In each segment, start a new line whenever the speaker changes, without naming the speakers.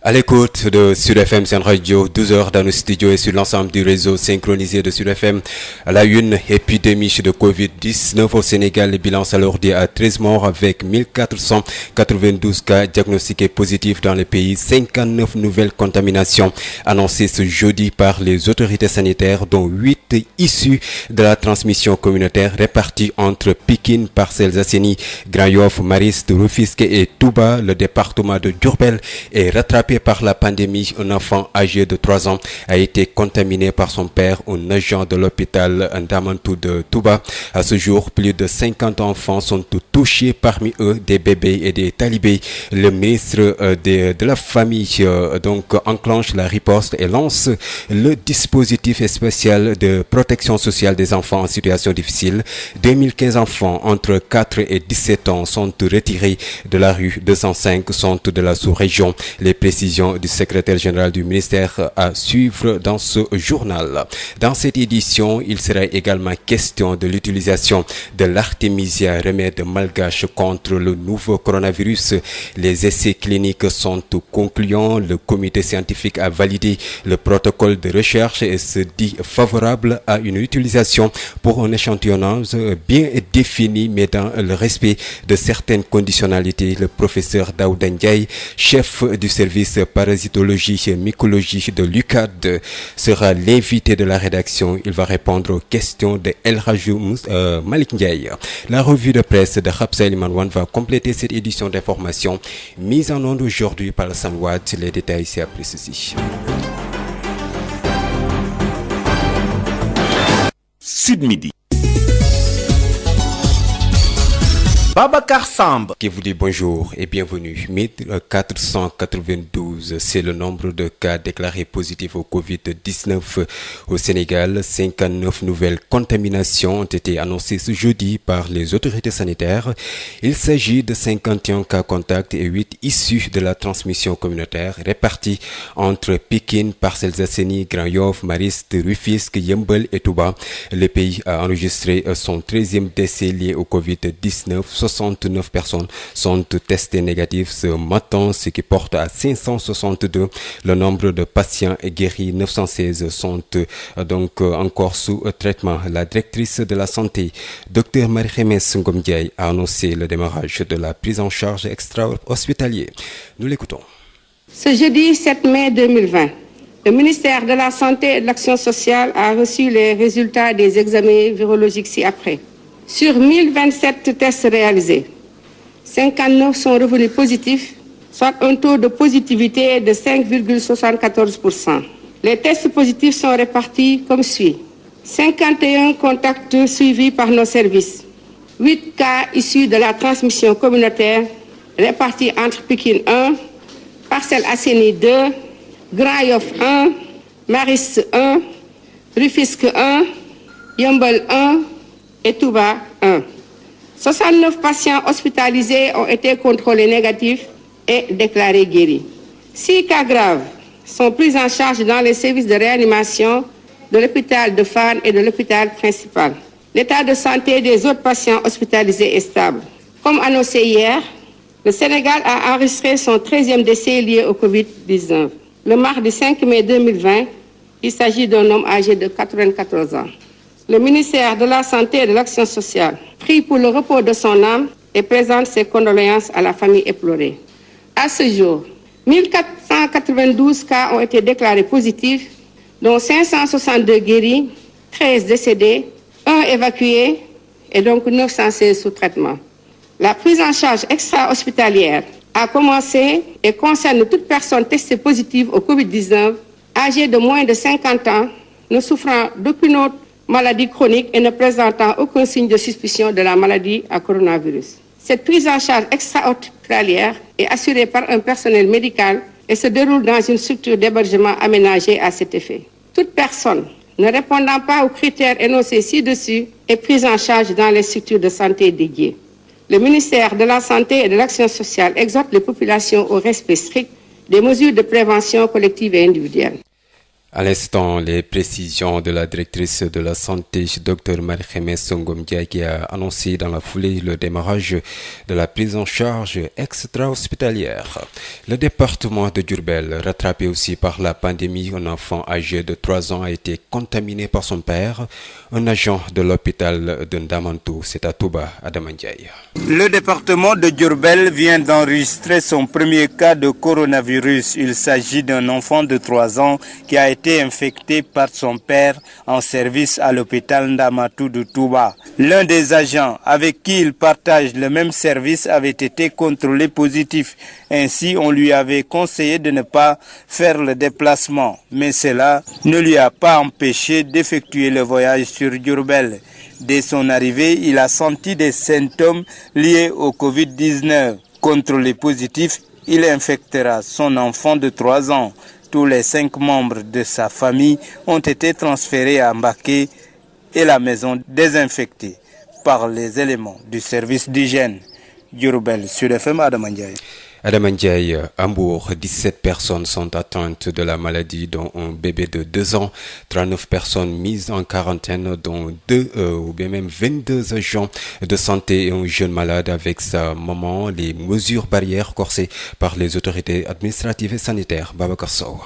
À l'écoute de Sud FM, Sen Radio, 12 heures dans nos studios et sur l'ensemble du réseau synchronisé de Sud FM. À la une, épidémie de Covid-19 au Sénégal, le bilan s'alourdit à 13 morts avec 1492 cas diagnostiqués positifs dans le pays. 59 nouvelles contaminations annoncées ce jeudi par les autorités sanitaires, dont 8 issues de la transmission communautaire réparties entre Pikine, Parcelles Assainies, Grand Yoff, Mariste, Rufisque et Touba. Le département de Diourbel est rattrapé par la pandémie. Un enfant âgé de 3 ans a été contaminé par son père, un agent de l'hôpital Ndamantou de Touba. À ce jour, plus de 50 enfants sont touchés, parmi eux des bébés et des talibés. Le ministre de la famille enclenche la riposte et lance le dispositif spécial de protection sociale des enfants en situation difficile. 2015 enfants entre 4 et 17 ans sont retirés de la rue, 205 sont de la sous-région. Les précisions du secrétaire général du ministère à suivre dans ce journal. Dans cette édition, il sera également question de l'utilisation de l'artémisia, remède malgache contre le nouveau coronavirus. Les essais cliniques sont concluants. Le comité scientifique a validé le protocole de recherche et se dit favorable à une utilisation pour un échantillonnage bien défini, mais dans le respect de certaines conditionnalités. Le professeur Daouda Ndiaye, chef du service parasitologie et mycologie de l'UCAD, sera l'invité de la rédaction. Il va répondre aux questions de El Hadji Malik Ndiaye. La revue de presse de Hapsa Elimanouane va compléter cette édition d'information mise en onde aujourd'hui par Sam Watt. Les détails c'est après ceci.
Sud Midi. Babacar Samb
qui vous dit bonjour et bienvenue. 1492, c'est le nombre de cas déclarés positifs au Covid-19 au Sénégal. 59 nouvelles contaminations ont été annoncées ce jeudi par les autorités sanitaires. Il s'agit de 51 cas contacts et 8 issus de la transmission communautaire répartis entre Pikine, Parcelles Assainies, Grand Yoff, Mariste, Rufisque, Yeumbeul et Touba. Le pays a enregistré son 13e décès lié au Covid-19. 69 personnes sont testées négatives ce matin, ce qui porte à 562 le nombre de patients guéris. 916 sont donc encore sous traitement. La directrice de la santé, Dr Marie-Khemesse Ngom-Ndiaye, a annoncé le démarrage de la prise en charge extra-hospitalière. Nous l'écoutons.
Ce jeudi 7 mai 2020, le ministère de la Santé et de l'Action sociale a reçu les résultats des examens virologiques ci-après. Sur 1027 tests réalisés, 59 sont revenus positifs, soit un taux de positivité de 5,74%. Les tests positifs sont répartis comme suit. 51 contacts suivis par nos services, 8 cas issus de la transmission communautaire répartis entre Pikine 1, Parcelles Assainies 2, Grand Yoff 1, Mariste 1, Rufisque 1, Yeumbeul 1, et Touba 1. 69 patients hospitalisés ont été contrôlés négatifs et déclarés guéris. 6 cas graves sont pris en charge dans les services de réanimation de l'hôpital de Fann et de l'hôpital principal. L'état de santé des autres patients hospitalisés est stable. Comme annoncé hier, le Sénégal a enregistré son 13e décès lié au Covid-19. Le mardi 5 mai 2020, il s'agit d'un homme âgé de 94 ans. Le ministère de la Santé et de l'Action sociale prie pour le repos de son âme et présente ses condoléances à la famille éplorée. À ce jour, 1492 cas ont été déclarés positifs, dont 562 guéris, 13 décédés, 1 évacué et donc 916 sous traitement. La prise en charge extra-hospitalière a commencé et concerne toute personne testée positive au Covid-19, âgée de moins de 50 ans, ne souffrant d'aucune autre maladie chronique et ne présentant aucun signe de suspicion de la maladie à coronavirus. Cette prise en charge extra-hospitalière est assurée par un personnel médical et se déroule dans une structure d'hébergement aménagée à cet effet. Toute personne ne répondant pas aux critères énoncés ci-dessus est prise en charge dans les structures de santé dédiées. Le ministère de la Santé et de l'Action sociale exhorte les populations au respect strict des mesures de prévention collective et individuelle.
À l'instant, les précisions de la directrice de la santé, Dr Marie-Khemesse Songom Ndiaye, qui a annoncé dans la foulée le démarrage de la prise en charge extra-hospitalière. Le département de Diourbel, rattrapé aussi par la pandémie, un enfant âgé de 3 ans a été contaminé par son père, un agent de l'hôpital de Ndamantou. C'est à Touba, Adama Ndiaye.
Le département de Diourbel vient d'enregistrer son premier cas de coronavirus. Il s'agit d'un enfant de 3 ans qui a été infecté par son père en service à l'hôpital Ndamatou de Touba. L'un des agents avec qui il partage le même service avait été contrôlé positif. Ainsi, on lui avait conseillé de ne pas faire le déplacement. Mais cela ne lui a pas empêché d'effectuer le voyage sur Diourbel. Dès son arrivée, il a senti des symptômes liés au Covid-19. Contrôlé positif, il infectera son enfant de 3 ans. Tous les 5 membres de sa famille ont été transférés à Mbaké et la maison désinfectée par les éléments du service d'hygiène. Diourbel, Sud FM, Adama Ndiaye.
Adama Ndiaye, à Mbour, 17 personnes sont atteintes de la maladie, dont un bébé de 2 ans, 39 personnes mises en quarantaine, dont 22 agents de santé et un jeune malade avec sa maman. Les mesures barrières corsées par les autorités administratives et sanitaires. Babacar Sow.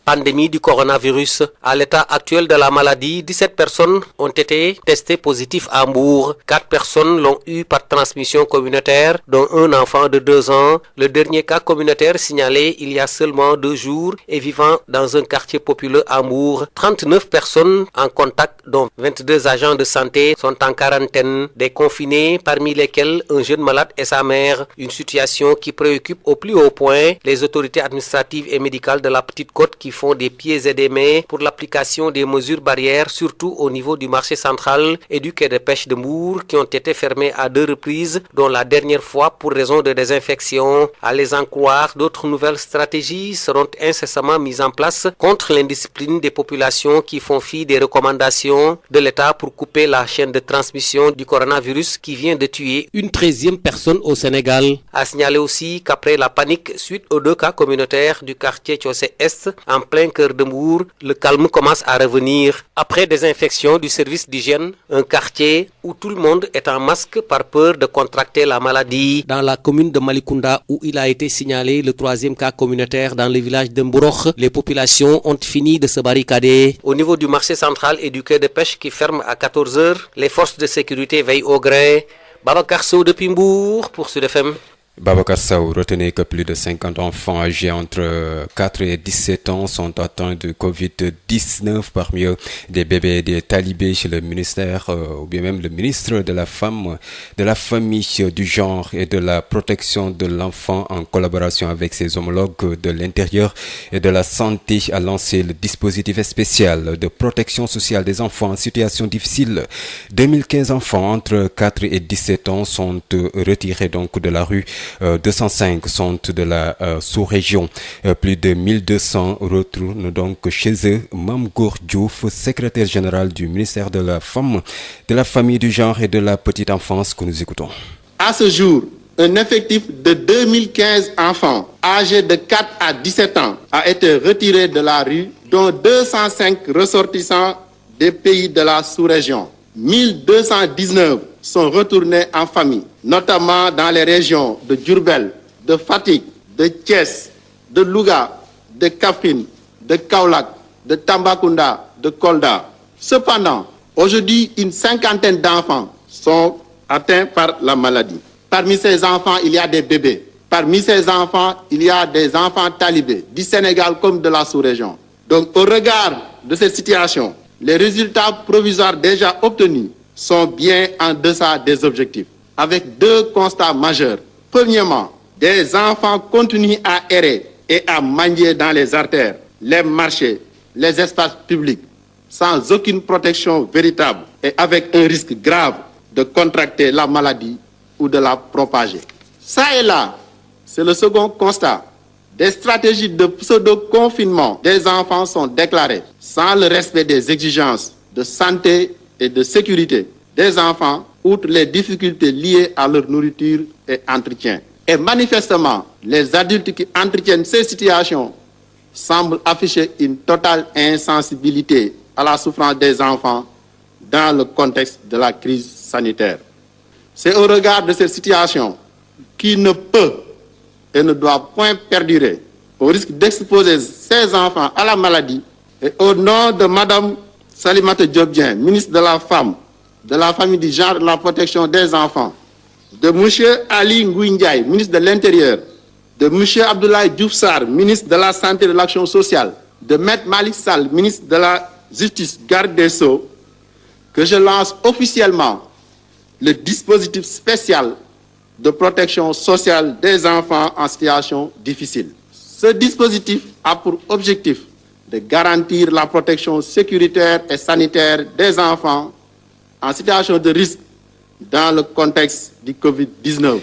Pandémie du coronavirus. À l'état actuel de la maladie, 17 personnes ont été testées positives à Mbour. 4 personnes l'ont eu par transmission communautaire, dont un enfant de 2 ans. Le dernier cas communautaire signalé il y a seulement 2 jours et vivant dans un quartier populeux à Mbour. 39 personnes en contact, dont 22 agents de santé, sont en quarantaine. Des confinés, parmi lesquels un jeune malade et sa mère. Une situation qui préoccupe au plus haut point les autorités administratives et médicales de la Petite Côte qui font des pieds et des mains pour l'application des mesures barrières, surtout au niveau du marché central et du quai de pêche de Mbour, qui ont été fermés à 2 reprises, dont la dernière fois pour raison de désinfection. À les en croire, d'autres nouvelles stratégies seront incessamment mises en place contre l'indiscipline des populations qui font fi des recommandations de l'État pour couper la chaîne de transmission du coronavirus qui vient de tuer une 13e personne au Sénégal. A signaler aussi qu'après la panique suite aux 2 cas communautaires du quartier Tchossé-Est, en plein cœur de Mbour, le calme commence à revenir. Après désinfection du service d'hygiène, un quartier où tout le monde est en masque par peur de contracter la maladie. Dans la commune de Malikounda, où il a été signalé le 3e cas communautaire dans le village de Mbouroch, les populations ont fini de se barricader. Au niveau du marché central et du quai de pêche qui ferme à 14h, les forces de sécurité veillent au grain. Babacar Sow depuis Mbour pour Sud FM.
Babacar Sow, retenez que plus de 50 enfants âgés entre 4 et 17 ans sont atteints de Covid-19, parmi eux des bébés et des talibés chez le ministère, ou bien même le ministre de la Femme, de la Famille, du Genre et de la Protection de l'Enfant, en collaboration avec ses homologues de l'Intérieur et de la Santé, a lancé le dispositif spécial de protection sociale des enfants en situation difficile. 2015 enfants entre 4 et 17 ans sont retirés donc de la rue. 205 sont de la sous-région. Plus de 1200 retournent donc chez eux. Mame Goor Diouf, secrétaire général du ministère de la Femme, de la Famille, du Genre et de la Petite Enfance, que nous écoutons.
À ce jour, un effectif de 2015 enfants âgés de 4 à 17 ans a été retiré de la rue, dont 205 ressortissants des pays de la sous-région. 1219 sont retournés en famille, notamment dans les régions de Diourbel, de Fatick, de Thiès, de Louga, de Kaffrine, de Kaolack, de Tambacounda, de Kolda. Cependant, aujourd'hui, une 50aine d'enfants sont atteints par la maladie. Parmi ces enfants, il y a des bébés. Parmi ces enfants, il y a des enfants talibés, du Sénégal comme de la sous-région. Donc, au regard de cette situation, les résultats provisoires déjà obtenus sont bien en deçà des objectifs, avec 2 constats majeurs. Premièrement, des enfants continuent à errer et à mendier dans les artères, les marchés, les espaces publics, sans aucune protection véritable et avec un risque grave de contracter la maladie ou de la propager. Ça et là, c'est le second constat. Des stratégies de pseudo-confinement des enfants sont déclarées sans le respect des exigences de santé et de sécurité des enfants, outre les difficultés liées à leur nourriture et entretien. Et manifestement, les adultes qui entretiennent ces situations semble afficher une totale insensibilité à la souffrance des enfants dans le contexte de la crise sanitaire. C'est au regard de cette situation qui ne peut et ne doit point perdurer, au risque d'exposer ces enfants à la maladie, et au nom de Madame Salimata Diop Dieng, ministre de la Femme, de la Famille, du Genre et de la Protection des enfants, de Monsieur Ali Ngouille Ndiaye, ministre de l'Intérieur, de Monsieur Abdoulaye Diouf Sarr, ministre de la Santé et de l'Action sociale, de Maître Malick Sall, ministre de la Justice, garde des Sceaux, que je lance officiellement le dispositif spécial de protection sociale des enfants en situation difficile. Ce dispositif a pour objectif de garantir la protection sécuritaire et sanitaire des enfants en situation de risque dans le contexte du Covid-19.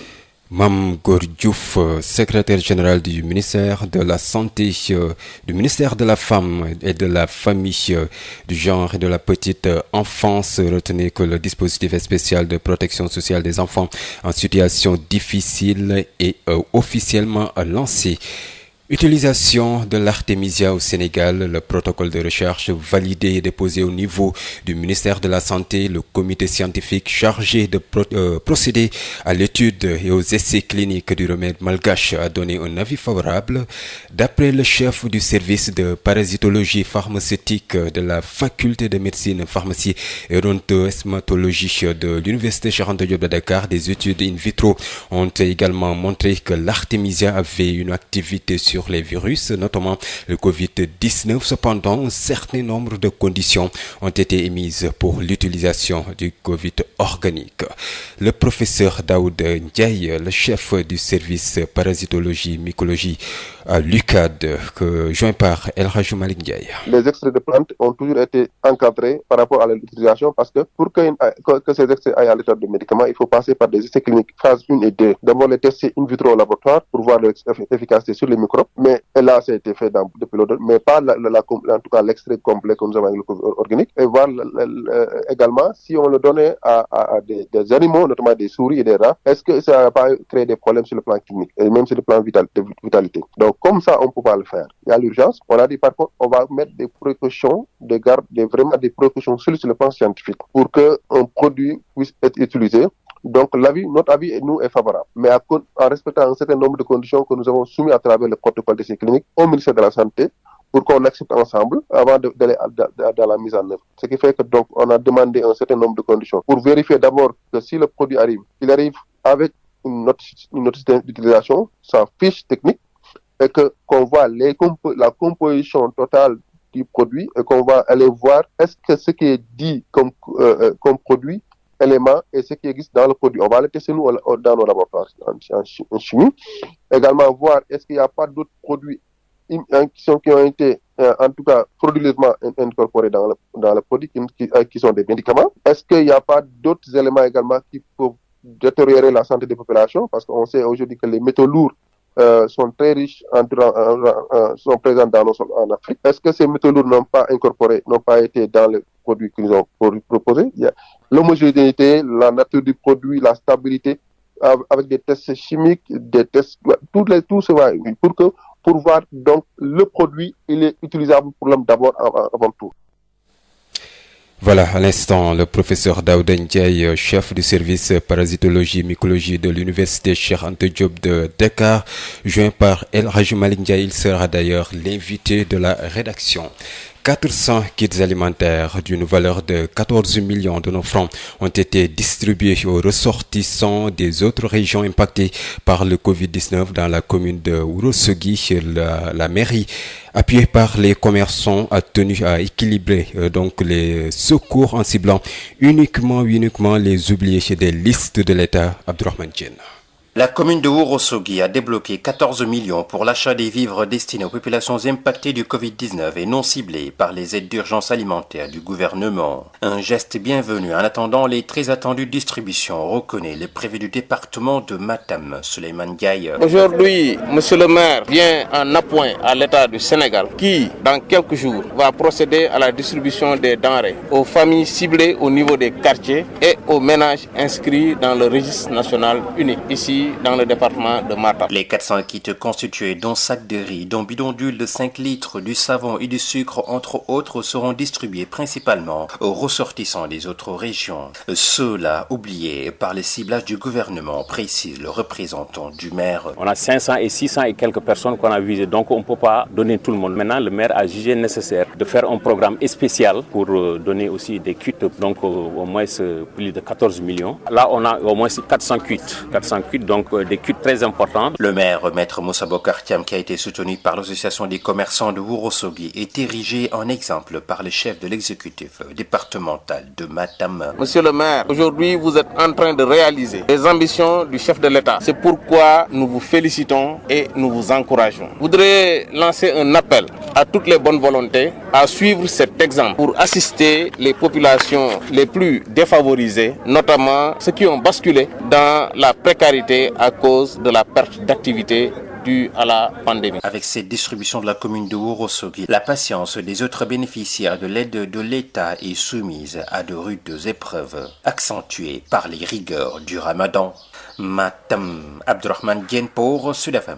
Mame Gor Diouf, secrétaire général du ministère de la Santé, du ministère de la Femme et de la Famille, du Genre et de la Petite Enfance, retenait que le dispositif spécial de protection sociale des enfants en situation difficile est officiellement lancé. Utilisation de l'artémisia au Sénégal, le protocole de recherche validé et déposé au niveau du ministère de la Santé, le comité scientifique chargé de procéder à l'étude et aux essais cliniques du remède malgache a donné un avis favorable. D'après le chef du service de parasitologie pharmaceutique de la faculté de médecine, pharmacie et odontostomatologie de l'université Cheikh Anta Diop de Dakar, des études in vitro ont également montré que l'artémisia avait une activité sur les virus, notamment le Covid-19. Cependant, un certain nombre de conditions ont été émises pour l'utilisation du Covid organique. Le professeur Daoud Ndiaye, le chef du service parasitologie mycologie à l'UCAD, joint par El Hadj Malick Ndiaye.
Les extraits de plantes ont toujours été encadrés par rapport à l'utilisation parce que pour que ces extraits aillent à l'état de médicaments, il faut passer par des essais cliniques phase 1 et 2. D'abord les tester in vitro au laboratoire pour voir l'efficacité sur les microbes, mais là ça a été fait depuis l'autre, mais pas en tout cas l'extrait complet que nous avons avec le Covid organique, et voir également si on le donnait à des animaux, notamment des souris et des rats, est-ce que ça va pas créer des problèmes sur le plan clinique et même sur le plan de vitalité. Donc comme ça on ne peut pas le faire. Il y a l'urgence. On a dit par contre on va mettre des précautions de garde, vraiment des précautions sur le plan scientifique pour que un produit puisse être utilisé. Donc notre avis est favorable, mais en respectant un certain nombre de conditions que nous avons soumis à travers le protocole d'essai clinique au ministère de la Santé pour qu'on accepte ensemble avant d'aller dans la mise en œuvre. Ce qui fait que donc on a demandé un certain nombre de conditions pour vérifier d'abord que si le produit arrive, il arrive avec une notice d'utilisation, sa fiche technique, et qu'on voit la composition totale du produit et qu'on va aller voir est-ce que ce qui est dit comme produit, élément et ce qui existe dans le produit. On va le tester nous dans nos laboratoires en chimie. Également voir est-ce qu'il n'y a pas d'autres produits qui ont été en tout cas frauduleusement incorporés dans le produit qui sont des médicaments. Est-ce qu'il n'y a pas d'autres éléments également qui peuvent détériorer la santé des populations, parce qu'on sait aujourd'hui que les métaux lourds sont très riches, sont présents dans nos sols en Afrique. Est-ce que ces métaux lourds n'ont pas été dans les produits qu'ils ont proposés? Il y a l'homogénéité, la nature du produit, la stabilité, avec des tests chimiques, des tests, tout ça va pour voir donc le produit, il est utilisable pour l'homme d'abord avant tout.
Voilà, à l'instant, le professeur Daoud Ndiaye, chef du service parasitologie mycologie de l'université Cheikh Anta Diop de Dakar, joint par El Hadj Malick Ndiaye. Il sera d'ailleurs l'invité de la rédaction. 400 kits alimentaires d'une valeur de 14 millions de francs ont été distribués aux ressortissants des autres régions impactées par le Covid-19 dans la commune de Ourossogui. La mairie, appuyée par les commerçants, a tenu à équilibrer donc les secours en ciblant uniquement les oubliés des listes de l'État. Abdourahmane Diène.
La commune de Ourossogui a débloqué 14 millions pour l'achat des vivres destinés aux populations impactées du Covid-19 et non ciblées par les aides d'urgence alimentaire du gouvernement. Un geste bienvenu en attendant les très attendues distributions, reconnaît le préfet du département de Matam, Souleymane Ndiaye.
Aujourd'hui, monsieur le maire vient en appoint à l'État du Sénégal qui, dans quelques jours, va procéder à la distribution des denrées aux familles ciblées au niveau des quartiers et aux ménages inscrits dans le registre national unique. Ici, ici dans le département de Matam.
Les 400 kits constitués d'un sac de riz, d'un bidon d'huile de 5 litres, du savon et du sucre, entre autres, seront distribués principalement aux ressortissants des autres régions. Ceux-là oubliés par les ciblages du gouvernement, précise le représentant du maire.
On a 500 et 600 et quelques personnes qu'on a visées, donc on ne peut pas donner tout le monde. Maintenant, le maire a jugé nécessaire de faire un programme spécial pour donner aussi des kits, donc au moins plus de 14 millions. Là, on a au moins 400 kits, donc des kits très importants.
Le maire, maître Moussa Bokar Thiam, qui a été soutenu par l'association des commerçants de Ourossogui, est érigé en exemple par le chef de l'exécutif départemental de Matam.
Monsieur le maire, aujourd'hui vous êtes en train de réaliser les ambitions du chef de l'État. C'est pourquoi nous vous félicitons et nous vous encourageons. Je voudrais lancer un appel à toutes les bonnes volontés à suivre cet exemple pour assister les populations les plus défavorisées, notamment ceux qui ont basculé dans la précarité à cause de la perte d'activité due à la pandémie.
Avec cette distribution de la commune de Ourossogui, la patience des autres bénéficiaires de l'aide de l'État est soumise à de rudes épreuves, accentuées par les rigueurs du Ramadan. Matam, Abdurrahman Diène pour Sud FM.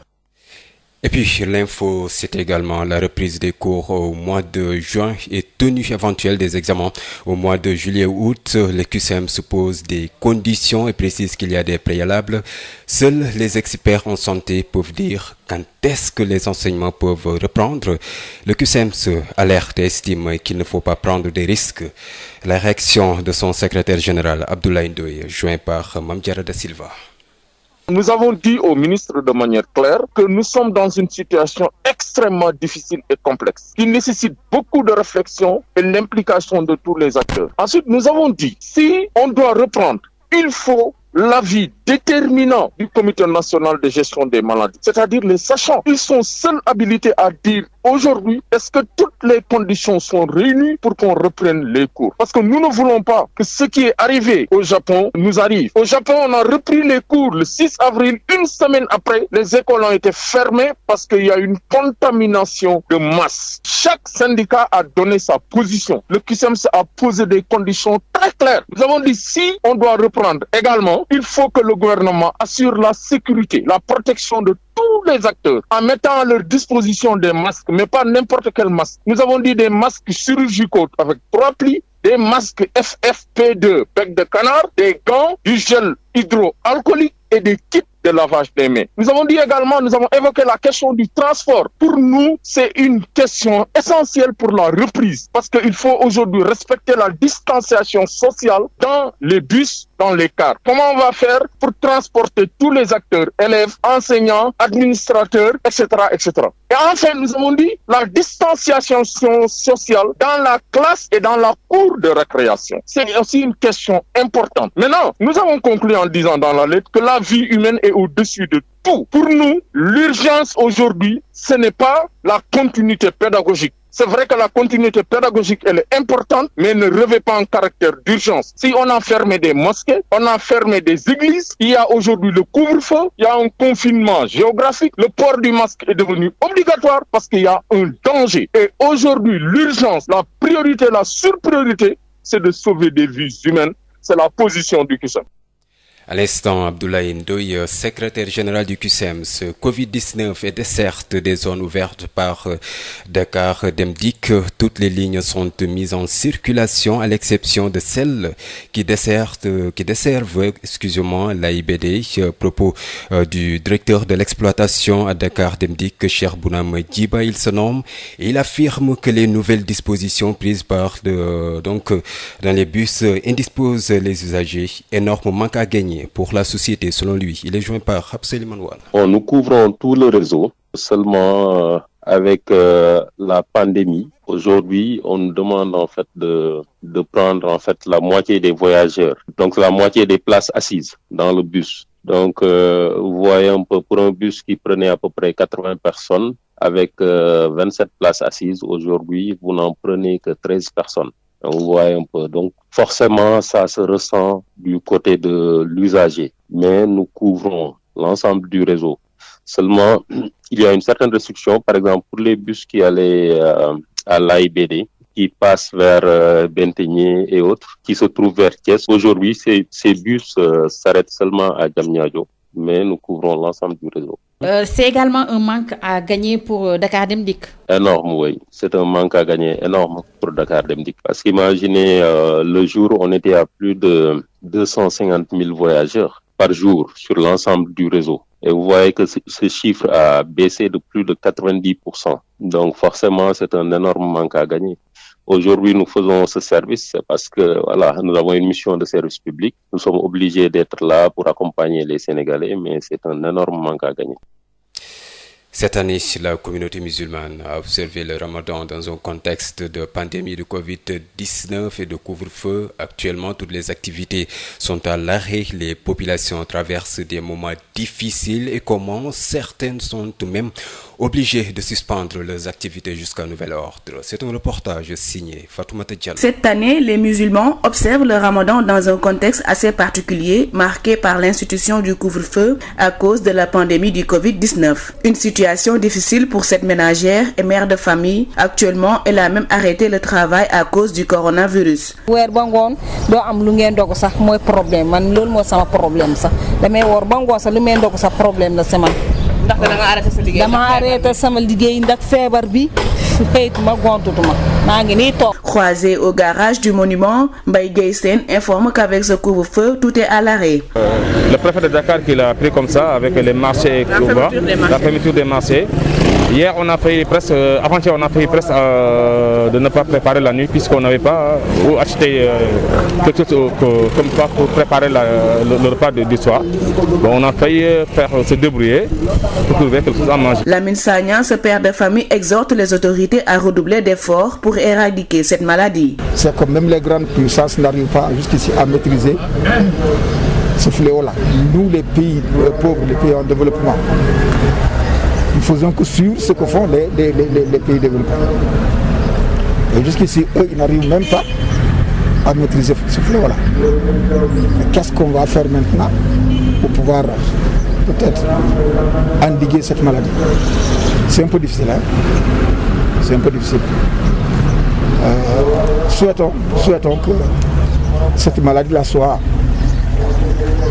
Et puis l'info, c'est également la reprise des cours au mois de juin et tenue éventuelle des examens au mois de juillet ou août. Le QCM se pose des conditions et précise qu'il y a des préalables. Seuls les experts en santé peuvent dire quand est-ce que les enseignements peuvent reprendre. Le QCM se alerte et estime qu'il ne faut pas prendre des risques. La réaction de son secrétaire général Abdoulaye Ndoye, joint par Mame Diarra Da Silva.
Nous avons dit au ministre de manière claire que nous sommes dans une situation extrêmement difficile et complexe, qui nécessite beaucoup de réflexion et l'implication de tous les acteurs. Ensuite, nous avons dit, si on doit reprendre, il faut l'avis déterminant du Comité national de gestion des maladies, c'est-à-dire les sachants. Ils sont seuls habilités à dire aujourd'hui, est-ce que toutes les conditions sont réunies pour qu'on reprenne les cours? Parce que nous ne voulons pas que ce qui est arrivé au Japon nous arrive. Au Japon, on a repris les cours le 6 avril. Une semaine après, les écoles ont été fermées parce qu'il y a une contamination de masse. Chaque syndicat a donné sa position. Le QCMS a posé des conditions très claires. Nous avons dit, si on doit reprendre également, il faut que le gouvernement assure la sécurité, la protection de tous les acteurs en mettant à leur disposition des masques, mais pas n'importe quel masque. Nous avons dit des masques chirurgicaux avec 3 plis, des masques FFP2, bec de canard, des gants, du gel hydroalcoolique et des kits de lavage des mains. Nous avons dit également, nous avons évoqué la question du transport. Pour nous, c'est une question essentielle pour la reprise parce qu'il faut aujourd'hui respecter la distanciation sociale dans les bus, dans les cars. Comment on va faire pour transporter tous les acteurs, élèves, enseignants, administrateurs, etc., etc. Et enfin, nous avons dit la distanciation sociale dans la classe et dans la cour de récréation. C'est aussi une question importante. Maintenant, nous avons conclu en disant dans la lettre que la vie humaine est au-dessus de tout. Pour nous, l'urgence aujourd'hui, ce n'est pas la continuité pédagogique. C'est vrai que la continuité pédagogique, elle est importante, mais ne revêt pas un caractère d'urgence. Si on a fermé des mosquées, on a fermé des églises, il y a aujourd'hui le couvre-feu, il y a un confinement géographique, le port du masque est devenu obligatoire parce qu'il y a un danger. Et aujourd'hui, l'urgence, la priorité, la surpriorité, c'est de sauver des vies humaines. C'est la position du QCM.
À l'instant, Abdoulaye Ndoye, secrétaire général du QCMS, Covid-19 et desserte des zones ouvertes par Dakar Demdik. Toutes les lignes sont mises en circulation à l'exception de celles qui desservent, l'AIBD. Propos du directeur de l'exploitation à Dakar Demdik, Cheikh Bounam Djiba, il se nomme, et il affirme que les nouvelles dispositions prises dans les bus indisposent les usagers. Énorme manque à gagner pour la société, selon lui. Il est joint par Abseli Manoual.
Nous couvrons tout le réseau, seulement avec la pandémie. Aujourd'hui, on nous demande en fait de prendre en fait la moitié des voyageurs, donc la moitié des places assises dans le bus. Donc, vous voyez un peu, pour un bus qui prenait à peu près 80 personnes, avec 27 places assises, aujourd'hui, vous n'en prenez que 13 personnes. Vous voyez un peu. Donc, forcément, ça se ressent du côté de l'usager. Mais nous couvrons l'ensemble du réseau. Seulement, il y a une certaine restriction. Par exemple, pour les bus qui allaient à l'AIBD, qui passent vers Benteñe et autres, qui se trouvent vers Thiès. Aujourd'hui, ces bus s'arrêtent seulement à Diamniadio.
mais nous couvrons l'ensemble du réseau.
C'est également un manque à gagner pour Dakar Dem Dikk.
Énorme, oui. C'est un manque à gagner énorme pour Dakar Dem Dikk. Parce qu'imaginez, le jour, on était à plus de 250 000 voyageurs par jour sur l'ensemble du réseau. Et vous voyez que ce chiffre a baissé de plus de 90%. Donc forcément, c'est un énorme manque à gagner. Aujourd'hui, nous faisons ce service parce que voilà, nous avons une mission de service public. Nous sommes obligés d'être là pour accompagner les Sénégalais, mais c'est un énorme manque à gagner.
Cette année, la communauté musulmane a observé le Ramadan dans un contexte de pandémie de Covid-19 et de couvre-feu. Actuellement, toutes les activités sont à l'arrêt. Les populations traversent des moments difficiles et comment certaines sont même obligées de suspendre leurs activités jusqu'à nouvel ordre. C'est un reportage signé Fatoumata Diallo.
Cette année, les musulmans observent le Ramadan dans un contexte assez particulier, marqué par l'institution du couvre-feu à cause de la pandémie du Covid-19. Une situation difficile pour cette ménagère et mère de famille. Actuellement, elle a même arrêté le travail à cause du coronavirus. Croisé au garage du monument, Mbaye Gueye informe qu'avec ce couvre-feu, tout est à l'arrêt.
Le préfet de Dakar qui l'a pris comme ça avec les marchés, la fermeture des marchés. Hier, on a failli presque, avant-hier, on a failli presque de ne pas préparer la nuit puisqu'on n'avait pas ou acheté quelque chose comme ça pour préparer le repas du soir. Bon, on a failli se débrouiller pour trouver quelque chose à manger.
Lamine Sagna, ce père de famille, exhorte les autorités à redoubler d'efforts pour éradiquer cette maladie.
C'est comme même les grandes puissances n'arrivent pas jusqu'ici à maîtriser ce fléau-là. Nous, les pays pauvres, les pays en développement, nous faisons que suivre ce que font les pays développés. Et jusqu'ici, eux, ils n'arrivent même pas à maîtriser ce fléau-là. Qu'est-ce qu'on va faire maintenant pour pouvoir peut-être endiguer cette maladie? C'est un peu difficile, hein? C'est un peu difficile. Souhaitons que cette maladie-là soit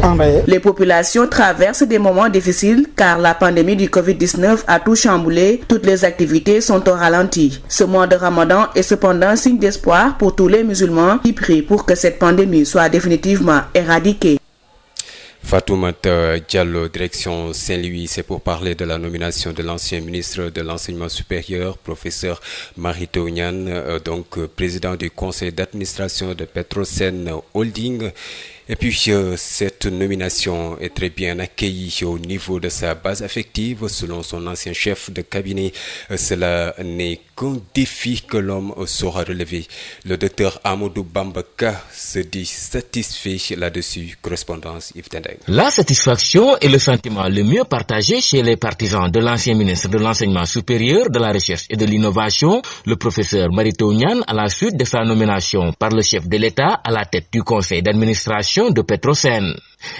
enrayée.
Les populations traversent des moments difficiles car la pandémie du Covid-19 a tout chamboulé. Toutes les activités sont au ralenti. Ce mois de Ramadan est cependant un signe d'espoir pour tous les musulmans qui prient pour que cette pandémie soit définitivement éradiquée.
Fatoumata Diallo, direction Saint-Louis, c'est pour parler de la nomination de l'ancien ministre de l'Enseignement supérieur, professeur Mary Teuw Niane, président du conseil d'administration de Petrosen Holding. Et puis, cette nomination est très bien accueillie au niveau de sa base affective. Selon son ancien chef de cabinet, cela n'est qu'un défi que l'homme saura relever. Le docteur Amadou Bamba Ka se dit satisfait là-dessus. Correspondance Yves Tendeng.
La satisfaction est le sentiment le mieux partagé chez les partisans de l'ancien ministre de l'Enseignement supérieur, de la Recherche et de l'Innovation, le professeur Mary Teuw Niane, à la suite de sa nomination par le chef de l'État à la tête du conseil d'administration de Petrosen.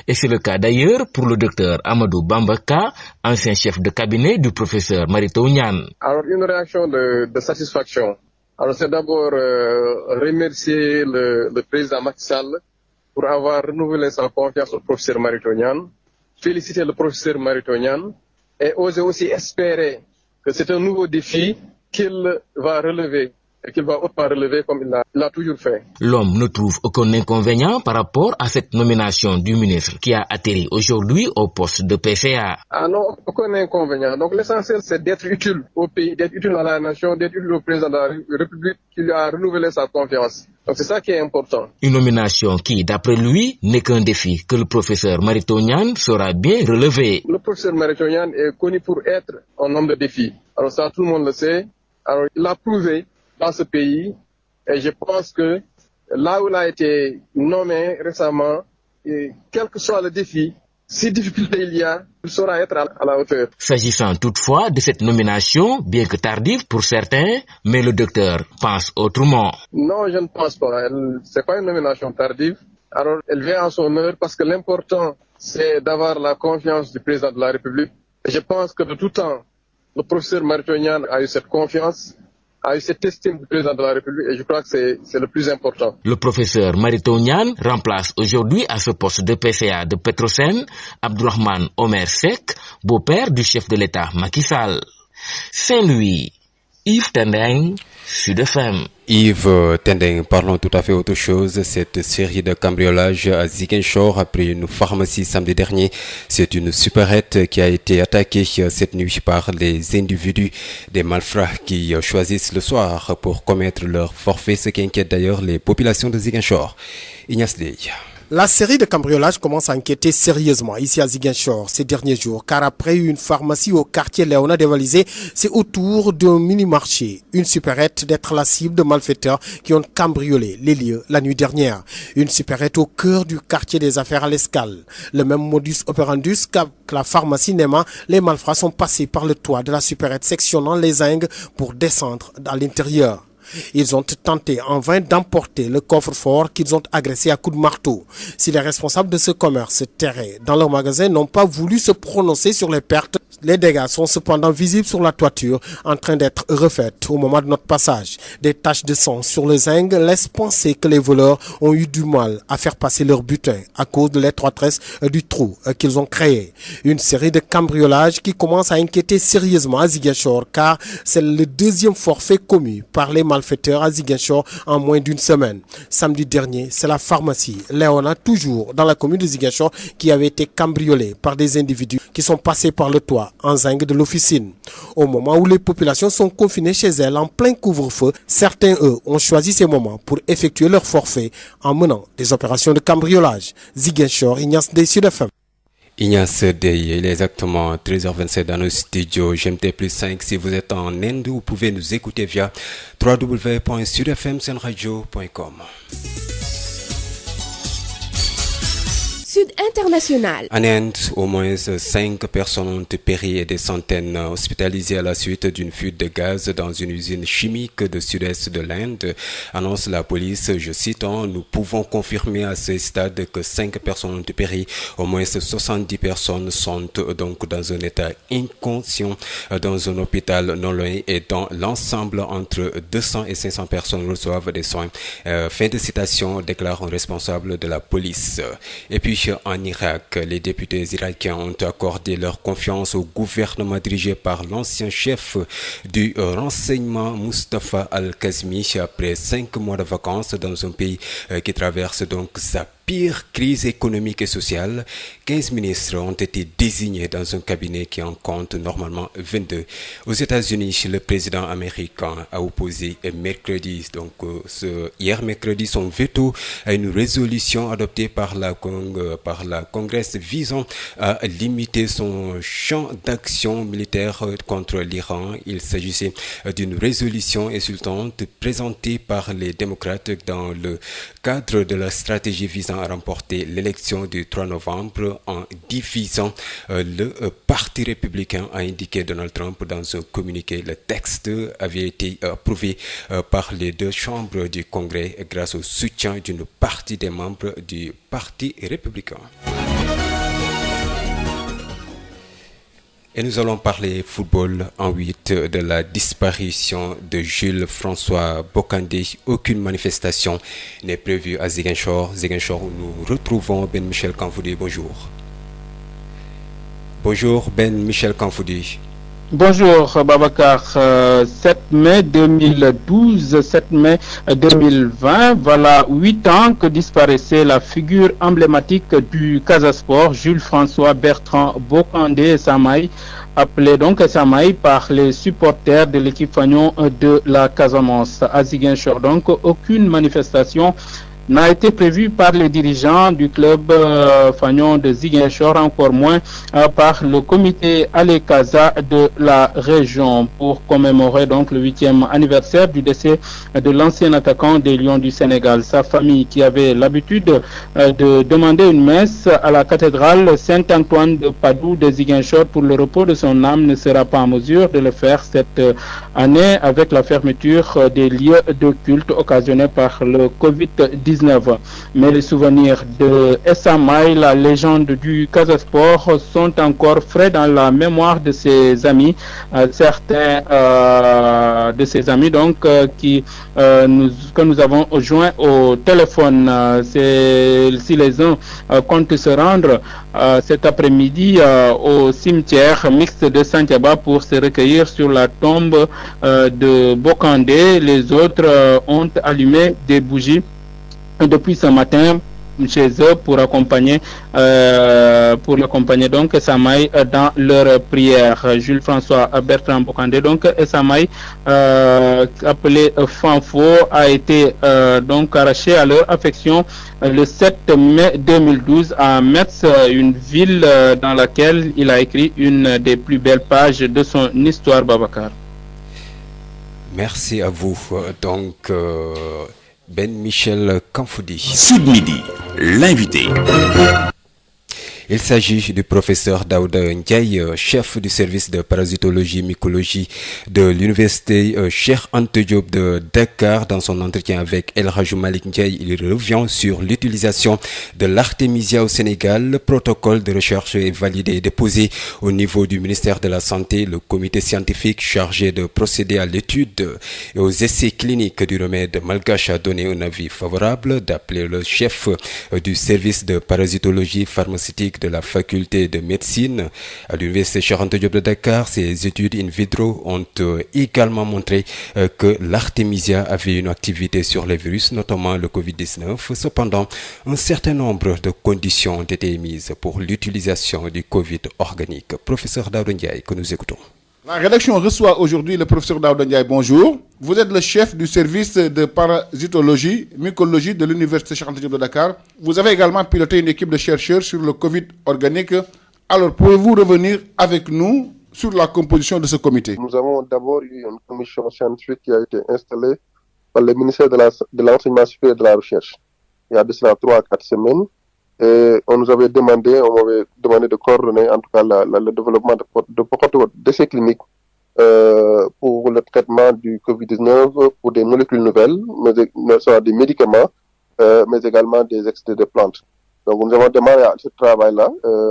Et c'est le cas d'ailleurs pour le docteur Amadou Bamba Ka, ancien chef de cabinet du professeur Mary Teuw Niane.
Alors une réaction de satisfaction. Alors c'est d'abord remercier le président Macky Sall pour avoir renouvelé sa confiance au professeur Mary Teuw Niane, féliciter le professeur Mary Teuw Niane et oser aussi espérer que c'est un nouveau défi qu'il va relever et qu'il va autant relever comme il l'a toujours fait.
L'homme ne trouve aucun inconvénient par rapport à cette nomination du ministre qui a atterri aujourd'hui au poste de PCA.
Ah non, aucun inconvénient. Donc l'essentiel c'est d'être utile au pays, d'être utile à la nation, d'être utile au président de la République qui lui a renouvelé sa confiance. Donc c'est ça qui est important.
Une nomination qui, d'après lui, n'est qu'un défi que le professeur Mary Teuw Niane saura bien relever.
Le professeur Mary Teuw Niane est connu pour être un homme de défi. Alors ça, tout le monde le sait. Alors il l'a prouvé dans ce pays et je pense que là où il a été nommé récemment, et quel que soit le défi, si difficulté il y a, il saura être à la hauteur.
S'agissant toutefois de cette nomination, bien que tardive pour certains, mais le docteur pense autrement.
Non, je ne pense pas. C'est pas une nomination tardive. Alors, elle vient en son heure parce que l'important, c'est d'avoir la confiance du président de la République. Et je pense que de tout temps, le professeur Mary Teuw Niane a eu cette confiance.
a eu cette estime du président de la République et je crois que c'est le plus important.
Le professeur Marito Niane remplace aujourd'hui à ce poste de PCA de Petrosen Abdourahmane Omer Seck, beau-père du chef de l'État Macky Sall. Saint-Louis, Yves Tendeng, Sud FM.
Yves Tendeng, parlons tout à fait autre chose. Cette série de cambriolages à Ziguinchor après une pharmacie samedi dernier. C'est une supérette qui a été attaquée cette nuit par les individus des malfrats qui choisissent le soir pour commettre leur forfait, ce qui inquiète d'ailleurs les populations de Ziguinchor. Ignace Dey.
La série de cambriolages commence à inquiéter sérieusement ici à Ziguinchor ces derniers jours, car après une pharmacie au quartier Léona dévalisée, c'est autour d'un mini-marché, une supérette d'être la cible de malfaiteurs qui ont cambriolé les lieux la nuit dernière. Une supérette au cœur du quartier des affaires à l'Escale. Le même modus operandi qu'à la pharmacie Nema, les malfrats sont passés par le toit de la supérette sectionnant les zincs pour descendre à l'intérieur. Ils ont tenté en vain d'emporter le coffre-fort qu'ils ont agressé à coups de marteau. Si les responsables de ce commerce terré dans leur magasin n'ont pas voulu se prononcer sur les pertes, les dégâts sont cependant visibles sur la toiture en train d'être refaites au moment de notre passage. Des taches de sang sur le zinc laissent penser que les voleurs ont eu du mal à faire passer leur butin à cause de l'étroitesse du trou qu'ils ont créé. Une série de cambriolages qui commence à inquiéter sérieusement à Ziguinchor car c'est le deuxième forfait commis par les malfaiteurs à Ziguinchor en moins d'une semaine. Samedi dernier, c'est la pharmacie Léona, toujours dans la commune de Ziguinchor, qui avait été cambriolée par des individus qui sont passés par le toit en zinc de l'officine. Au moment où les populations sont confinées chez elles en plein couvre-feu, certains, eux, ont choisi ces moments pour effectuer leur forfait en menant des opérations de cambriolage. Ziguinchor, Ignace Dey, Sud FM.
Ignace Dey, il est exactement 13h27 dans nos studios GMT+5. Si vous êtes en Inde, vous pouvez nous écouter via www.sudfmsenradio.com.
Sud International.
En Inde, au moins 5 personnes ont péri et des centaines hospitalisées à la suite d'une fuite de gaz dans une usine chimique du sud-est de l'Inde, annonce la police. Je cite, nous pouvons confirmer à ce stade que 5 personnes ont péri. Au moins 70 personnes sont donc dans un état inconscient dans un hôpital non loin et dans l'ensemble entre 200 et 500 personnes reçoivent des soins. Fin de citation, déclare un responsable de la police. Et puis, en Irak, les députés irakiens ont accordé leur confiance au gouvernement dirigé par l'ancien chef du renseignement Mustafa Al-Kazmi après 5 mois de vacances dans un pays qui traverse donc sa pire crise économique et sociale. 15 ministres ont été désignés dans un cabinet qui en compte normalement 22. Aux États-Unis, le président américain a opposé hier mercredi son veto à une résolution adoptée par la Congrès visant à limiter son champ d'action militaire contre l'Iran. Il s'agissait d'une résolution insultante présentée par les démocrates dans le cadre de la stratégie visant à remporter l'élection du 3 novembre en divisant le Parti républicain, a indiqué Donald Trump dans un communiqué. Le texte avait été approuvé par les deux chambres du Congrès grâce au soutien d'une partie des membres du Parti républicain. Et nous allons parler football en 8 de la disparition de Jules François Bocandé. Aucune manifestation n'est prévue à Ziguinchor. Ziguinchor où nous retrouvons Ben Michel Kanfoudi. Bonjour. Bonjour Ben Michel Kanfoudi.
Bonjour Babacar, 7 mai 2012, 7 mai 2020, voilà 8 ans que disparaissait la figure emblématique du Casa Sport, Jules François Bertrand Bocandé Samaï, appelé donc Samaï par les supporters de l'équipe Fagnon de la Casamance à Ziguinchor. Donc aucune manifestation n'a été prévu par les dirigeants du club Fagnon de Ziguinchor, encore moins par le comité Alekaza de la région, pour commémorer donc le 8e anniversaire du décès de l'ancien attaquant des Lions du Sénégal. Sa famille, qui avait l'habitude de demander une messe à la cathédrale Saint-Antoine de Padoue de Ziguinchor pour le repos de son âme, ne sera pas en mesure de le faire cette année avec la fermeture des lieux de culte occasionnée par le Covid-19. Mais les souvenirs de Samaï, la légende du Casa Sport, sont encore frais dans la mémoire de ses amis. Certains de ses amis donc que nous avons joint au téléphone. Si les uns comptent se rendre cet après-midi au cimetière mixte de Santhiaba pour se recueillir sur la tombe de Bokandé, les autres ont allumé des bougies depuis ce matin chez eux pour l'accompagner donc Samaï dans leur prière. Jules François Bertrand Bokandé donc Samaï appelé Fanfo a été donc arraché à leur affection le 7 mai 2012 à Metz, une ville dans laquelle il a écrit une des plus belles pages de son histoire, Babacar.
Merci à vous. Donc Ben Michel Kanfoudi.
Sud Midi, l'invité.
Il s'agit du professeur Daouda Ndiaye, chef du service de parasitologie mycologie de l'université Cheikh Anta Diop de Dakar. Dans son entretien avec El Hadji Malick Ndiaye, il revient sur l'utilisation de l'artémisia au Sénégal. Le protocole de recherche est validé et déposé au niveau du ministère de la Santé. Le comité scientifique chargé de procéder à l'étude et aux essais cliniques du remède malgache a donné un avis favorable, d'après le chef du service de parasitologie pharmaceutique de la faculté de médecine à l'université Cheikh Anta Diop de Dakar. Ces études in vitro ont également montré que l'artémisia avait une activité sur les virus, notamment le Covid-19. Cependant, un certain nombre de conditions ont été émises pour l'utilisation du Covid organique. Professeur Daouda Ndiaye, que nous écoutons.
La rédaction reçoit aujourd'hui le professeur Daouda Ndiaye. Bonjour. Vous êtes le chef du service de parasitologie, mycologie de l'université Cheikh Anta Diop de Dakar. Vous avez également piloté une équipe de chercheurs sur le Covid organique. Alors, pouvez-vous revenir avec nous sur la composition de ce comité?
Nous avons d'abord eu une commission scientifique qui a été installée par le ministère de l'Enseignement supérieur et de la Recherche il y a de cela 3 à 4 semaines. Et on m'avait demandé de coordonner en tout cas le développement de protocoles d'essais cliniques pour le traitement du Covid-19, pour des molécules nouvelles, mais soit des médicaments, mais également des extraits de plantes. Donc nous avons démarré ce travail-là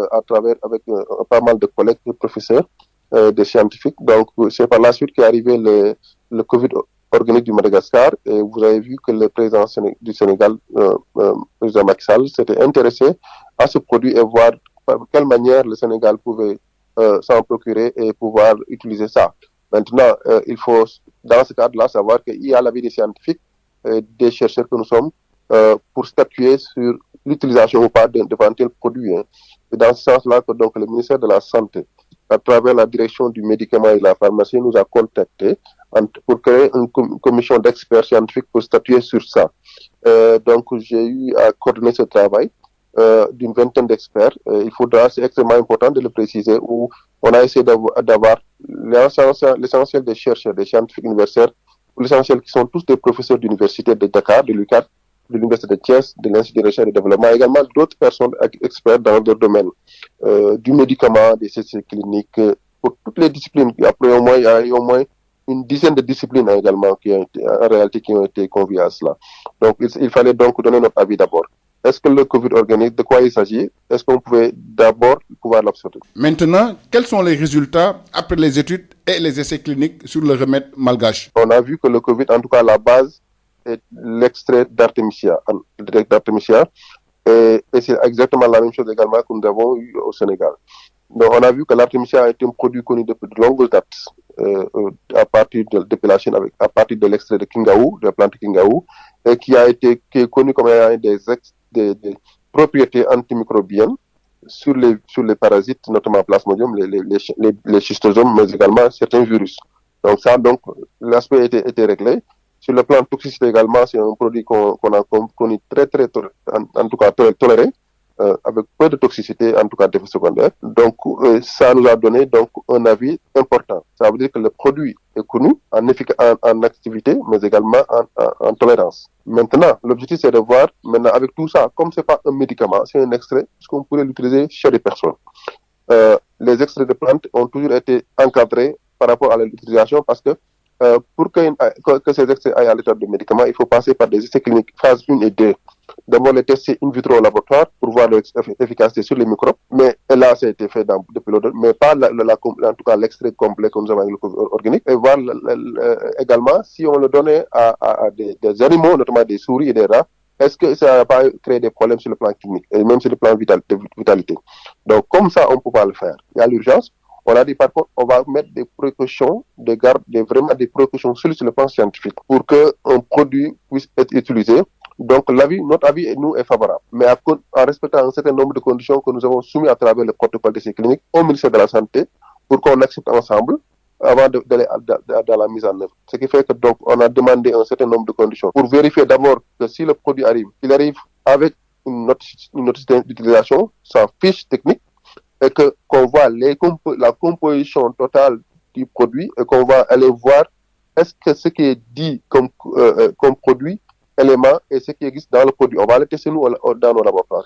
à travers avec pas mal de collègues, de professeurs, des scientifiques. Donc c'est par la suite qu'est arrivé le Covid organique du Madagascar, et vous avez vu que le président du Sénégal, président Macky Sall, s'était intéressé à ce produit et voir par quelle manière le Sénégal pouvait s'en procurer et pouvoir utiliser ça. Maintenant, il faut, dans ce cadre-là, savoir qu'il y a l'avis des scientifiques, des chercheurs que nous sommes, pour statuer sur l'utilisation ou pas d'éventuels produits. C'est dans ce sens-là que donc le ministère de la Santé, à travers la direction du médicament et de la pharmacie, nous a contactés pour créer une commission d'experts scientifiques pour statuer sur ça. Donc j'ai eu à coordonner ce travail d'une vingtaine d'experts. C'est extrêmement important de le préciser, où on a essayé d'avoir l'essentiel des chercheurs, des scientifiques universitaires, l'essentiel qui sont tous des professeurs d'université de Dakar, de l'UQAD, de l'université de Thiès, de l'Institut de recherche et de développement, également d'autres personnes experts dans leur domaine, du médicament, des essais cliniques, pour toutes les disciplines. Après, il y a au moins une dizaine de disciplines également qui ont été conviées à cela. Donc, il fallait donc donner notre avis d'abord. Est-ce que le Covid organique, de quoi il s'agit? Est-ce qu'on pouvait d'abord pouvoir l'observer?
Maintenant, quels sont les résultats après les études et les essais cliniques sur le remède malgache?
On a vu que le Covid, en tout cas la base, est l'extrait d'artémisia. Et c'est exactement la même chose également que nous avons eu au Sénégal. Donc on a vu que l'artémisia a été un produit connu depuis de longues dates, à partir de l'épilation à partir de l'extrait de Kingaou, de la plante Kingaou, et qui est connu comme ayant des propriétés antimicrobiennes sur les parasites, notamment Plasmodium, les schistosomes, mais également certains virus. Donc l'aspect était réglé. Sur le plan de toxicité également, c'est un produit qu'on a connu très en tout cas toléré, avec peu de toxicité, en tout cas d'effets secondaires. Donc ça nous a donné donc un avis important. Ça veut dire que le produit est connu en activité, mais également en tolérance. Maintenant, l'objectif c'est de voir, maintenant avec tout ça, comme c'est pas un médicament, c'est un extrait, est-ce qu'on pourrait l'utiliser chez des personnes? Les extraits de plantes ont toujours été encadrés par rapport à l'utilisation, parce que pour que ces essais aillent à l'état de médicaments, il faut passer par des essais cliniques phase 1 et 2. D'abord les tests in vitro au laboratoire pour voir leur efficacité sur les microbes, mais là ça a été fait depuis l'autre, mais pas en tout cas l'extrait complet que nous avons avec le Covid organique, et voir également si on le donnait à des animaux, notamment des souris et des rats, est-ce que ça n'a pas créé des problèmes sur le plan clinique et même sur le plan de vitalité. Donc comme ça on ne peut pas le faire. Il y a l'urgence. On a dit par contre, on va mettre des précautions, vraiment des précautions sur le plan scientifique pour qu'un produit puisse être utilisé. Donc notre avis, nous, est favorable. Mais en respectant un certain nombre de conditions que nous avons soumis à travers le protocole d'essai clinique au ministère de la Santé pour qu'on accepte ensemble avant d'aller dans la mise en œuvre. Ce qui fait que donc on a demandé un certain nombre de conditions pour vérifier d'abord que si le produit arrive, il arrive avec une notice d'utilisation, sa fiche technique, et qu'on voit la composition totale du produit et qu'on va aller voir est-ce que ce qui est dit comme produit, élément et ce qui existe dans le produit. On va le tester nous dans nos laboratoires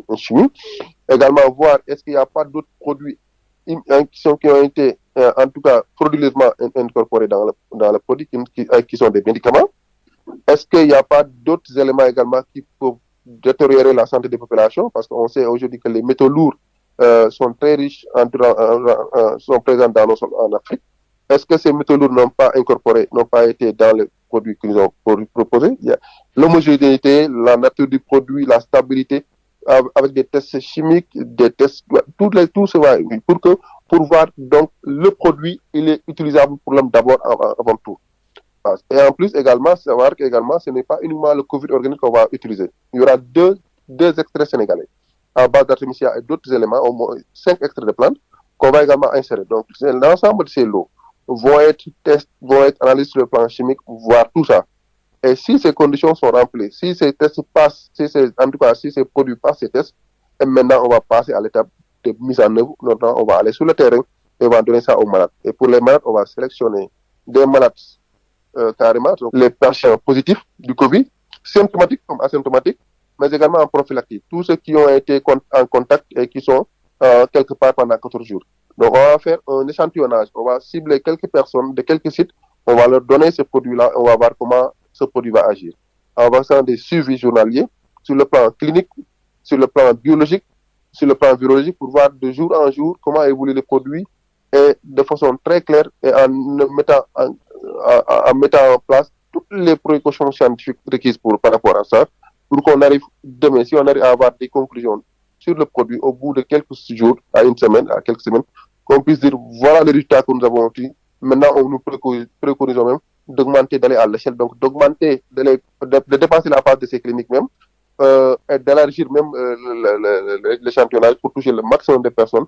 en chimie. Également voir est-ce qu'il n'y a pas d'autres produits qui ont été en tout cas frauduleusement incorporés dans le produit qui sont des médicaments. Est-ce qu'il n'y a pas d'autres éléments également qui peuvent détériorer la santé des populations, parce qu'on sait aujourd'hui que les métaux lourds sont très riches, sont présents dans nos sols en Afrique. Est-ce que ces métaux lourds n'ont pas été dans le produit que nous avons proposé? Il y a l'homogénéité, la nature du produit, la stabilité, avec des tests chimiques, des tests, tout ça va, pour voir donc le produit, il est utilisable pour l'homme d'abord avant tout. Et en plus également, savoir qu'également, ce n'est pas uniquement le Covid organique qu'on va utiliser. Il y aura deux extraits sénégalais à base d'artémisia et d'autres éléments, au moins 5 extraits de plantes qu'on va également insérer. Donc l'ensemble de ces lots vont être analysés sur le plan chimique, voir tout ça. Et si ces conditions sont remplies, si ces tests passent, si ces produits passent ces tests, et maintenant on va passer à l'étape de mise en œuvre. Maintenant on va aller sur le terrain et on va donner ça aux malades. Et pour les malades, on va sélectionner des malades carrément, donc les patients positifs du Covid, symptomatiques comme asymptomatiques, mais également en prophylactique. Tous ceux qui ont été en contact et qui sont quelque part pendant 14 jours. Donc on va faire un échantillonnage, on va cibler quelques personnes de quelques sites, on va leur donner ce produit-là, on va voir comment ce produit va agir. En faisant des suivis journaliers sur le plan clinique, sur le plan biologique, sur le plan virologique, pour voir de jour en jour comment évolue le produit, et de façon très claire et en mettant en place toutes les précautions scientifiques requises par rapport à ça, pour qu'on arrive demain, si on arrive à avoir des conclusions sur le produit au bout de quelques jours, à une semaine, à quelques semaines, qu'on puisse dire voilà les résultats que nous avons obtenus. Maintenant, on nous préconise même d'augmenter, d'aller à l'échelle, donc d'augmenter, de dépasser la phase de ces cliniques même, et d'élargir même l'échantillonnage pour toucher le maximum de personnes,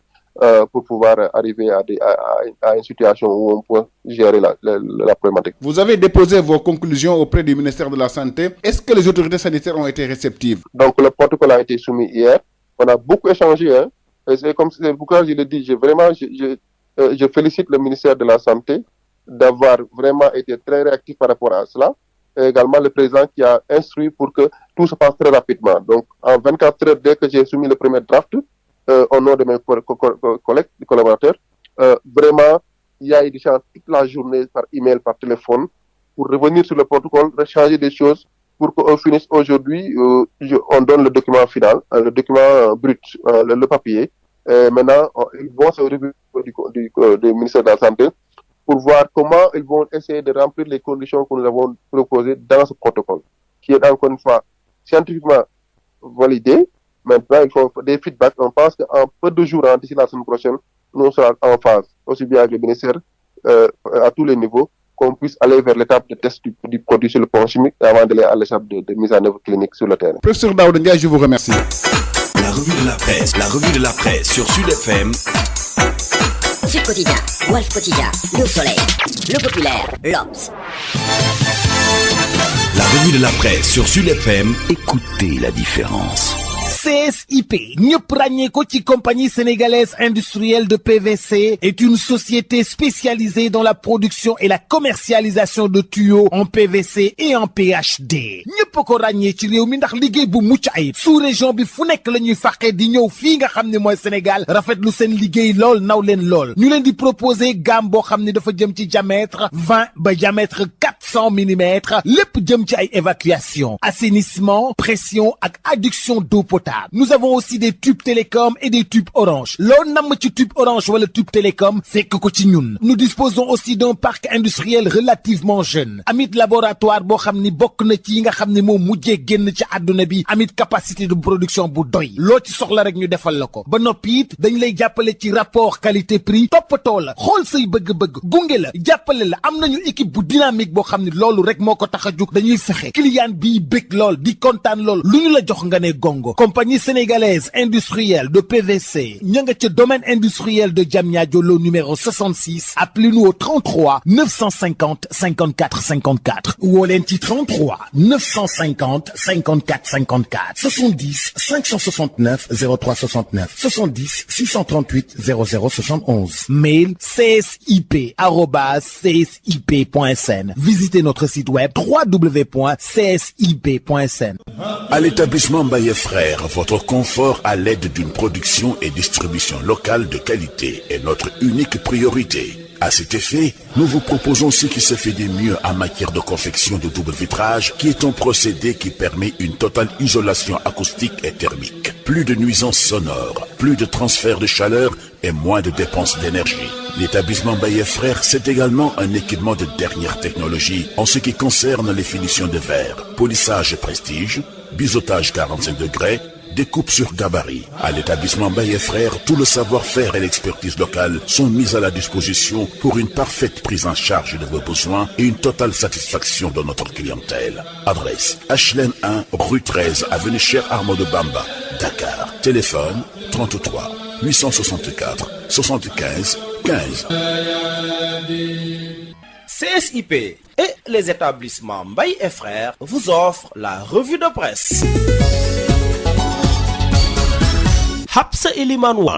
pour pouvoir arriver à une situation où on peut gérer la problématique.
Vous avez déposé vos conclusions auprès du ministère de la Santé. Est-ce que les autorités sanitaires ont été réceptives? Donc le protocole a été soumis hier. On a beaucoup échangé. Et c'est pourquoi je le dis. Je félicite le ministère de la Santé d'avoir vraiment été très réactif par rapport à cela. Et également le président qui a instruit pour que tout se passe très rapidement. Donc en 24 heures, dès que j'ai soumis le premier draft, au nom de mes collègues, collaborateurs, vraiment, il y a eu des gens toute la journée par email, par téléphone, pour revenir sur le protocole, changer des choses, pour qu'on finisse aujourd'hui, on donne le document final, le document brut, le papier. Et maintenant, ils vont se revenir du ministère de la Santé pour voir comment ils vont essayer de remplir les conditions que nous avons proposées dans ce protocole, qui est encore une fois scientifiquement validé. Maintenant, il faut des feedbacks. On pense qu'en peu de jours, d'ici la semaine prochaine, nous serons en phase, aussi bien avec le ministère, à tous les niveaux, qu'on puisse aller vers l'étape de test du produit sur le plan chimique avant d'aller à l'étape de mise en œuvre clinique sur le terrain. Professeur Daouda Ndiaye, je vous remercie.
La revue de la presse sur Sud FM.
Sud Quotidien, Walf Quotidien, Le Soleil, Le Populaire, l'Obs.
La revue de la presse sur Sud FM, écoutez la différence.
CSIP ñëpp ràññee ko ci compagnie sénégalaise industrielle de PVC est une société spécialisée dans la production et la commercialisation de tuyaux en PVC et en PHD ñëpp ko ràññee ci réew mi ndax liggéey bu mucc ayib sous région bi fu nekk la ñuy fàqee di ñëw fii nga xam ne mooy Sénégal rafetlu seen liggéey lool naw leen lool ñu leen di proposer gamme boo xam ne dafa jëm ci diamètre 20 ba diamètre 400 millimètres lépp jëm ci ay évacuation assainissement pression ak adduction d'eau potable. Nous avons aussi des tubes télécom et des tubes orange. Loo namm ci tube orange wala tube télécom fekk ko ci ñun. Nous disposons aussi d'un parc industriel relativement jeune. Amit laboratoire boo xam ni bokk na ci yi nga xam ne moo mujjee génn ci àdduna bi amit capacité de production bu doy. Loo ci soxla rek ñu defal la ko. Ba noppi it dañ lay jàppale ci rapport qualité prix toppatoo la xool say bëgg-bëgg gunge la jàppale la am nañu équipe bu dynamique boo xam ne loolu rek moo ko tax a jug dañuy fexe client bi bëgg lool di kontaan lool lu ñu la jox nga ne gongo. Compagnie sénégalaise industrielle de PVC ña nga ca domaine industriel de Diamniadio lo numéro 66 appelez-nous au 33 950 54 54 woo leen ci 33 950 54 54 70 569 03 69 70 638 00 71 mail csip@csip.sn. Visitez notre site web www.csip.sn.
À l'établissement Mbaye Frères, votre confort à l'aide d'une production et distribution locale de qualité est notre unique priorité. À cet effet, nous vous proposons ce qui se fait de mieux en matière de confection de double vitrage, qui est un procédé qui permet une totale isolation acoustique et thermique. Plus de nuisances sonores, plus de transfert de chaleur et moins de dépenses d'énergie. L'établissement Baye Frères, c'est également un équipement de dernière technologie en ce qui concerne les finitions de verre, polissage prestige, biseautage 45 degrés, découpe sur gabarit. À l'établissement Baye Frères, tout le savoir-faire et l'expertise locale sont mis à la disposition pour une parfaite prise en charge de vos besoins et une totale satisfaction de notre clientèle. Adresse HLM 1, rue 13, avenue Cheikh Ahmadou Bamba, Dakar. Téléphone 33 864 75 15.
CSIP et les établissements Mbaye et Frères vous offrent la revue de presse.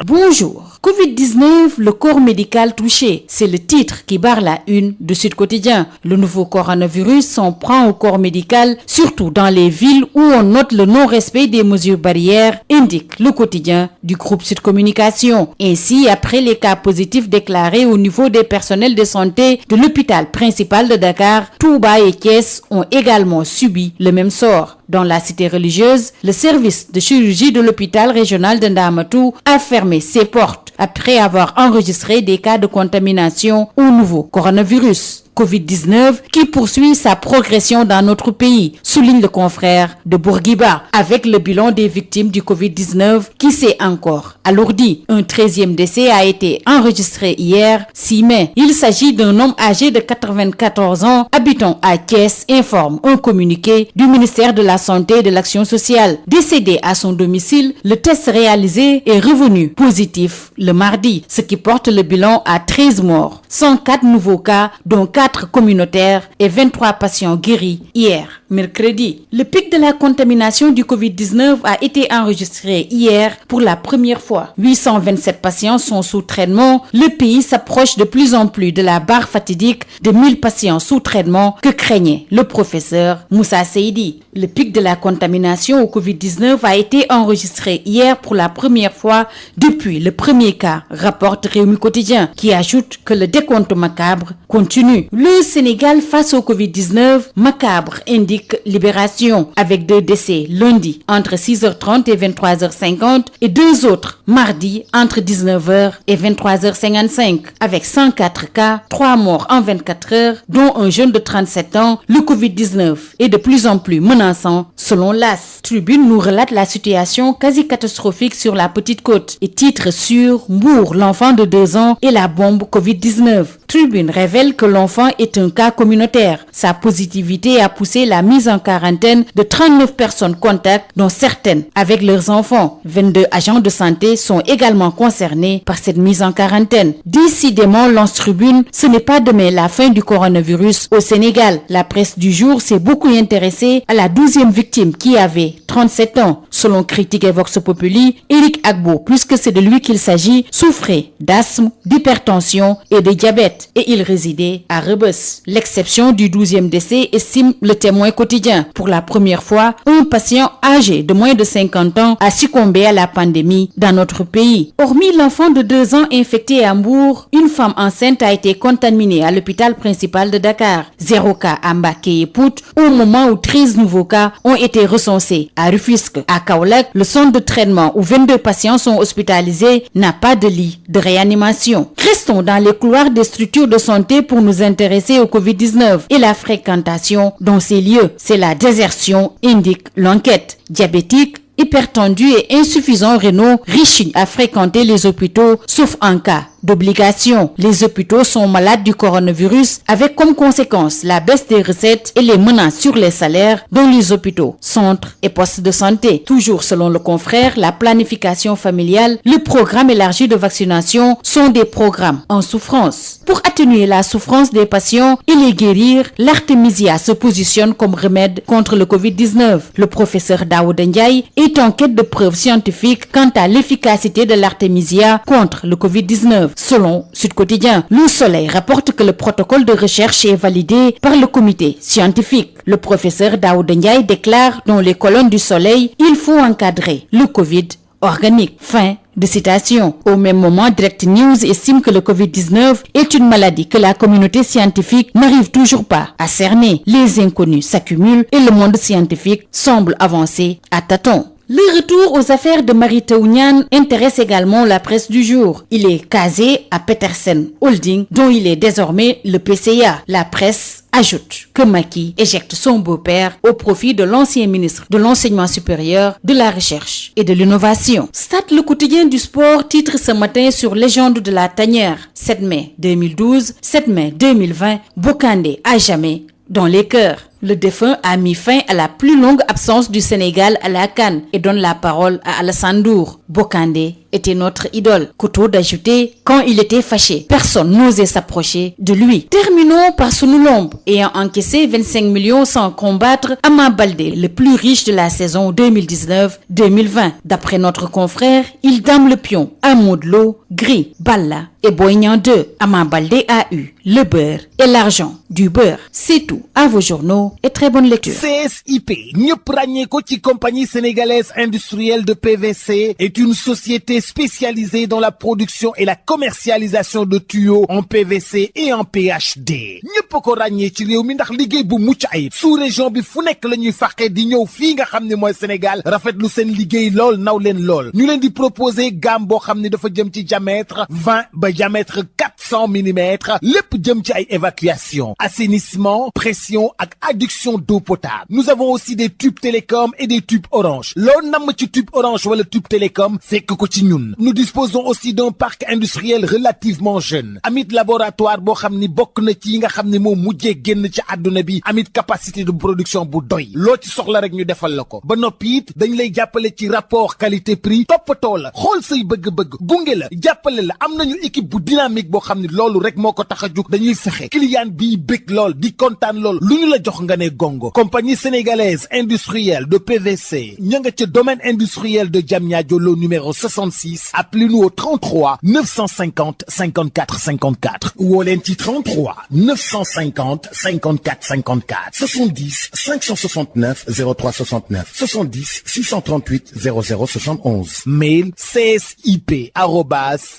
Bonjour. Covid-19, le corps médical touché. C'est le titre qui barre la une de Sud Quotidien. Le nouveau coronavirus s'en prend au corps médical, surtout dans les villes où on note le non-respect des mesures barrières, indique le quotidien du groupe Sud Communication. Ainsi, après les cas positifs déclarés au niveau des personnels de santé de l'hôpital principal de Dakar, Touba et Thiès ont également subi le même sort. Dans la cité religieuse, le service de chirurgie de l'hôpital régional de Ndamatou a fermé ses portes après avoir enregistré des cas de contamination au nouveau coronavirus. Covid-19 qui poursuit sa progression dans notre pays, souligne le confrère de Bourguiba, avec le bilan des victimes du Covid-19 qui s'est encore alourdi. Un 13e décès a été enregistré hier, 6 mai. Il s'agit d'un homme âgé de 94 ans, habitant à Thiès, informe un communiqué du ministère de la Santé et de l'Action sociale. Décédé à son domicile, le test réalisé est revenu positif le mardi, ce qui porte le bilan à 13 morts, 104 nouveaux cas, dont 4 communautaires et 23 patients guéris hier, mercredi. Le pic de la contamination du Covid-19 a été enregistré hier pour la première fois. 827 patients sont sous traitement. Le pays s'approche de plus en plus de la barre fatidique de 1000 patients sous traitement que craignait le professeur Moussa Seydi. Le pic de la contamination au Covid-19 a été enregistré hier pour la première fois depuis le premier cas, rapporte Rewmi Quotidien, qui ajoute que le décompte macabre continue. Le Sénégal face au Covid-19, macabre, indique Libération, avec 2 décès lundi entre 6h30 et 23h50 et 2 autres mardi entre 19h et 23h55. Avec 104 cas, 3 morts en 24 heures, dont un jeune de 37 ans, le Covid-19 est de plus en plus menaçant selon l'AS. Tribune nous relate la situation quasi catastrophique sur la Petite Côte et titre sur Mbour, l'enfant de 2 ans et la bombe Covid-19. Tribune révèle que l'enfant enfant est un cas communautaire. Sa positivité a poussé la mise en quarantaine de 39 personnes contacts, dont certaines avec leurs enfants. 22 agents de santé sont également concernés par cette mise en quarantaine. Décidément, Lance Tribune, ce n'est pas demain la fin du coronavirus au Sénégal. La presse du jour s'est beaucoup intéressée à la 12e victime qui avait 37 ans. Selon Critique et Vox Populi, Éric Agbo, puisque c'est de lui qu'il s'agit, souffrait d'asthme, d'hypertension et de diabète et il résidait à Rebeuss. L'exception du 12e décès, estime le Témoin quotidien. Pour la première fois, un patient âgé de moins de 50 ans a succombé à la pandémie dans notre pays. Hormis l'enfant de 2 ans infecté à Mbour, une femme enceinte a été contaminée à l'hôpital principal de Dakar. 0 cas à Mbacké et Pout, au moment où 13 nouveaux cas ont été recensés à Rufisque. À Kaolack, le centre de traitement où 22 patients sont hospitalisés n'a pas de lit de réanimation. Restons dans les couloirs des structures de santé pour nous intéresser au Covid-19 et la fréquentation dans ces lieux. C'est la désertion, indique l'enquête. Diabétique, hypertendus et insuffisants rénaux rechignent à fréquenter les hôpitaux, sauf en cas d'obligation. Les hôpitaux sont malades du coronavirus avec comme conséquence la baisse des recettes et les menaces sur les salaires dans les hôpitaux, centres et postes de santé. Toujours selon le confrère, la planification familiale, le programme élargi de vaccination sont des programmes en souffrance. Pour atténuer la souffrance des patients et les guérir, l'Artemisia se positionne comme remède contre le Covid-19. Le professeur Daouda Ndiaye est en quête de preuves scientifiques quant à l'efficacité de l'Artemisia contre le Covid-19. Selon Sud Quotidien, Le Soleil rapporte que le protocole de recherche est validé par le comité scientifique. Le professeur Daouda Ndiaye déclare dans les colonnes du Soleil, il faut encadrer le Covid organique. Fin de citation. Au même moment, Direct News estime que le Covid-19 est une maladie que la communauté scientifique n'arrive toujours pas à cerner. Les inconnus s'accumulent et le monde scientifique semble avancer à tâtons. Le retour aux affaires de Mary Teuw Niane intéresse également la presse du jour. Il est casé à Petersen Holding, dont il est désormais le PCA. La presse ajoute que Macky éjecte son beau-père au profit de l'ancien ministre de l'Enseignement supérieur, de la Recherche et de l'Innovation. Stade, le quotidien du sport, titre ce matin sur Légende de la tanière. 7 mai 2012, 7 mai 2020, Bokandé à jamais dans les cœurs. Le défunt a mis fin à la plus longue absence du Sénégal à la CAN et donne la parole à Alassane Ndour. Bokandé était notre idole. Couteau d'ajouter, quand il était fâché, personne n'osait s'approcher de lui. Terminons par Sunu Lamb. Ayant encaissé 25 millions sans combattre, Ama Baldé, le plus riche de la saison 2019-2020. D'après notre confrère, il dame le pion à Modou Lô, Gris, Balla et Boy Niang 2. Ama Baldé a eu le beurre et l'argent du beurre. C'est tout. À vos journaux et très bonne lecture.
CSIP, ñëpp ràññee ko ci compagnie sénégalaise industrielle de PVC, est une société spécialisée dans la production et la commercialisation de tuyaux en PVC et en PHD. ñëpp ko ràññee ci réew mi ndax liggéey bu mucc ayib. sous région bi fu nekk la ñuy fàqee di ñëw fii nga xam ne mooy Sénégal rafetlu seen liggéey lool naw leen lool. ñu leen di proposer gamme boo xam ne dafa jëm ci diamètre 20 ba diamètre 400 mm, lépp jëm ci ay évacuation, assainissement, pression ak adduction d'eau potable. Nous avons aussi des tubes télécom et des tubes orange. Loo namm ci tube orange wala tube télécom fekk ko ci ñun. Nous disposons aussi d'un parc industriel relativement jeune. Amit laboratoire boo xam ni bokk na ci yi nga xam ne moo mujjee génn ci àdduna bi. Amit capacité de production bu doy. Loo ci soxla rek ñu defal la ko. Ba noppi it dañ lay jàppale ci rapport qualité prix. Toppatoo la xool say bëgg-bëgg gunge la jàppale la. Am nañu équipe bu dynamique boo xam ne loolu rek moo ko tax a jug. Dañuy fexe client bi bëgg lool di kontaan lool lu ñu la jox nga ne gongo. Compagnie sénégalaise industrielle de PVC ña nga ca domaine industriel de Diamniadio lo numéro 66. Appelez-nous au 33 950 54 54 ou au leen ci 33 950 54 54 70 569 03 69 70 638 00 71. Mail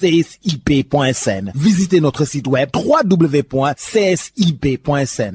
csip@csip.sn. Visitez notre site web www.csip.sn.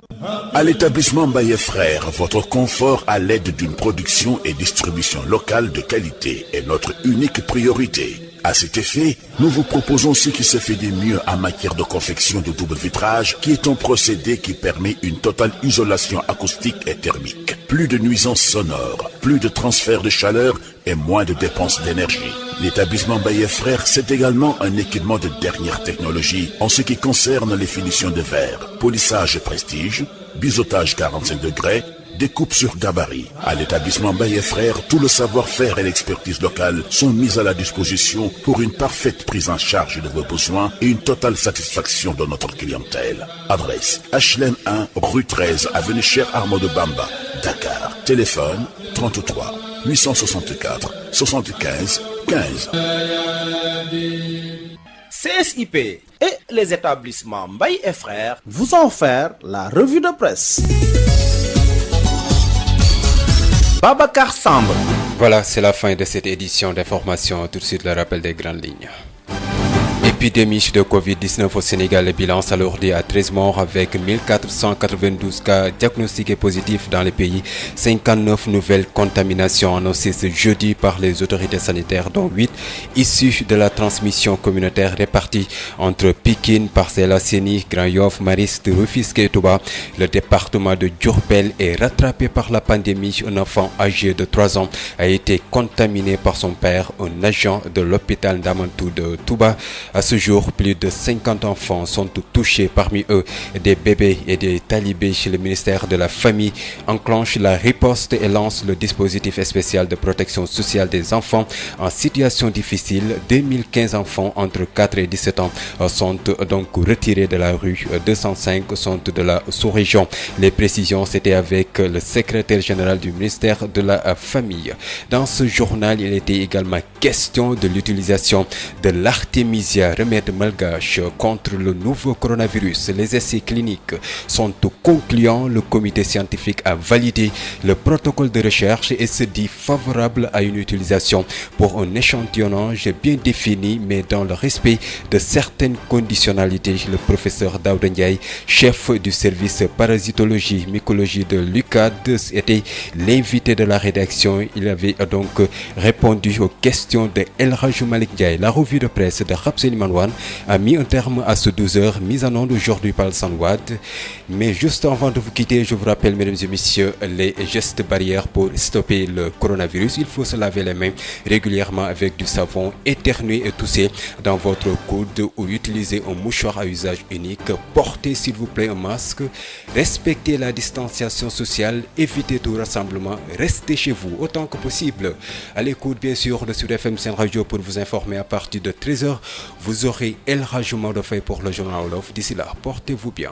À l'établissement Mbaye Frères, votre confort à l'aide d'une production et distribution locale de qualité est notre unique priorité. qualité. À cet effet, nous vous proposons ce qui se fait de mieux en matière de confection de double vitrage, qui est un procédé qui permet une totale isolation acoustique et thermique. Plus de nuisances sonores, plus de transfert de chaleur et moins de dépenses d'énergie. L'établissement Baye Frères, c'est également un équipement de dernière technologie en ce qui concerne les finitions de verre, polissage prestige, biseautage 45 degrés, découpe sur gabarit. À l'établissement Baye Frères, tout le savoir-faire et l'expertise locale sont mis à la disposition pour une parfaite prise en charge de vos besoins et une totale satisfaction de notre clientèle. Adresse HLM 1, rue 13, avenue Cheikh Ahmadou Bamba, Dakar. Téléphone 33 864 75 15.
CSIP et les établissements Baye et Frères vous ont offert la revue de presse. Babacar Samb.
Voilà, c'est la fin de cette édition d'information. Tout de suite, le rappel des grandes lignes. Épidémie de Covid-19 au Sénégal, le bilan s'alourdit à 13 morts avec 1492 cas diagnostiqués positifs dans le pays. 59 nouvelles contaminations annoncées ce jeudi par les autorités sanitaires, dont 8 issues de la transmission communautaire répartie entre Pikine, Parcelles Assainies, Grand Yoff, Mariste, Rufisque et Touba. Le département de Diourbel est rattrapé par la pandémie. Un enfant âgé de 3 ans a été contaminé par son père, un agent de l'hôpital d'Amantou de Touba. À ce jour, plus de 50 enfants sont touchés, parmi eux des bébés et des talibés. Le ministère de la Famille enclenche la riposte et lance le dispositif spécial de protection sociale des enfants en situation difficile. 2015 enfants entre 4 et 17 ans sont donc retirés de la rue. 205 sont de la sous-région. Les précisions, c'était avec le secrétaire général du ministère de la Famille. Dans ce journal, il était également question de l'utilisation de l'artémisia, remède malgache contre le nouveau coronavirus. Les essais cliniques sont concluants. Le comité scientifique a validé le protocole de recherche et se dit favorable à une utilisation pour un échantillonnage bien défini, mais dans le respect de certaines conditionnalités. Le professeur Daouda Ndiaye, chef du service parasitologie mycologie de l'UCAD, était l'invité de la rédaction. Il avait donc répondu aux questions de El Hadji Malick Ndiaye. La revue de presse de Rapseli Manouane a mis un terme à ce 12h mise en onde aujourd'hui par le Sanwad. Mais juste avant de vous quitter, je vous rappelle, mesdames et messieurs, les gestes barrières pour stopper le coronavirus. Il faut se laver les mains régulièrement avec du savon, éternuer et tousser dans votre coude ou utiliser un mouchoir à usage unique. Portez s'il vous plaît un masque, respectez la distanciation sociale, évitez tout rassemblement, restez chez vous autant que possible. À l'écoute bien sûr de Sud FM Sen Radio pour vous informer à partir de 13h. Vous aurez El Hadji Maodo Faye pour le journal Wolof. D'ici là, portez-vous bien.